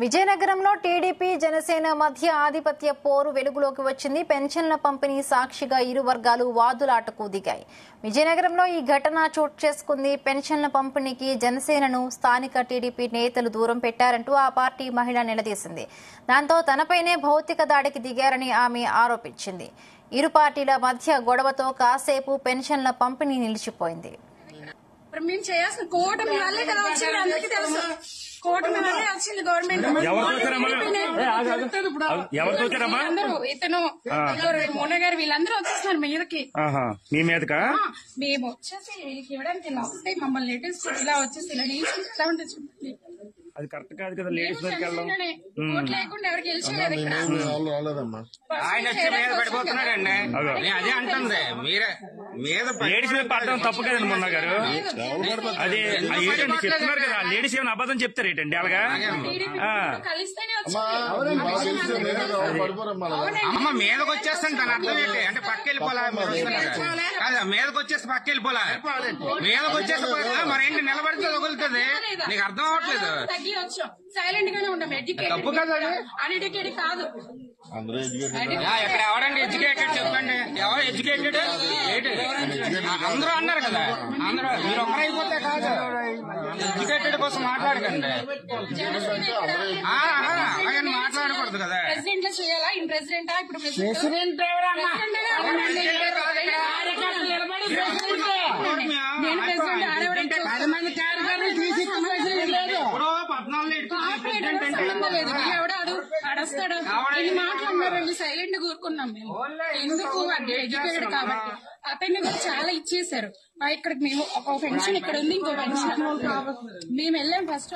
విజయనగరంలో టీడీపీ జనసేన మధ్య ఆధిపత్య పోరు వెలుగులోకి వచ్చింది. పెన్షన్ల పంపిణీ సాక్షిగా ఇరు వర్గాలు వాదులాటకు దిగాయి. విజయనగరంలో ఈ ఘటన చోటు చేసుకుంది. పెన్షన్ల పంపిణీకి జనసేనను స్థానిక టీడీపీ నేతలు దూరం పెట్టారంటూ ఆ పార్టీ మహిళ నిలదీసింది. దాంతో తనపైనే భౌతిక దాడికి దిగారని ఆమె ఆరోపించింది. ఇరు పార్టీల మధ్య గొడవతో కాసేపు పెన్షన్ల పంపిణీ నిలిచిపోయింది. మేము చేయాల్సిన కూటమి వల్లే కదా వచ్చింది, అందరికీ తెలుసు. కూటమి వల్లే వచ్చింది గవర్నమెంట్. అందరూ ఇతను మోన గారు వీళ్ళందరూ వచ్చేస్తున్నారు మీదకి. మీ మీదకా మేము వచ్చేసి వీళ్ళకి ఇవ్వడానికి ఇలా వస్తాయి, మమ్మల్ని లేటెస్ట్ ఇలా వచ్చేసి ఇలా నిలిచి చెప్పండి. అది కరెక్ట్ కాదు కదా. లేడీస్ మీదకి వెళ్ళడం లేకుండా ఎవరికి గెలిచేది ఇక్కడ. ఆయన వచ్చి మీద పడిపోతున్నాడండి. అదే అంటుంది మీరే మీద లేడీస్ మీద పడడం తప్పు కదండి మొన్న గారు. అది ఏంటండి చెప్తున్నారు కదా, లేడీస్ ఏమైనా అబద్ధం చెప్తారు ఏంటండి అలాగా? కలిస్తేనే అమ్మ మీదకి వచ్చేస్తాను దాని అర్థం ఏంటి అంటే పక్క వెళ్ళిపోలే కాదు, మీదకి వచ్చేస్తే పక్క వెళ్ళిపోలే, మీదకి వచ్చేస్తే మరేంటి నిలబడితే తగులుతుంది. నీకు అర్థం అవ్వట్లేదు. సైలెంట్ గానే ఉంటాం. తప్పు కదా, అన్ఎడ్యుకేటెడ్ కాదు. ఇక్కడ ఎవరండి ఎడ్యుకేటెడ్ చెప్పండి, ఎవరు ఎడ్యుకేటెడ్ అందరూ అన్నారు కదా. అందరూ మీరు ఒక్కరు అయిపోతే కాదు, ఎడ్యుకేటెడ్ కోసం మాట్లాడకండి. అలాగే మాట్లాడకూడదు కదా. ప్రెసిడెంట్ లో చేయాలా? ఇన్ ప్రెసిడెంటా? ఇప్పుడు ప్రెసిడెంట్ అడస్తాడు ఇది మాట్లాడినారండి. సైలెంట్ కూరుకున్నాం మేము. ఎందుకు అంటే ఎడ్యుకేటెడ్ కాబట్టి అతన్ని కూడా చాలా ఇచ్చేసారు. ఇక్కడ మేము ఒక పెన్షన్ ఇక్కడ ఉంది, ఇంకో పెన్షన్ మేము వెళ్ళాం ఫస్ట్.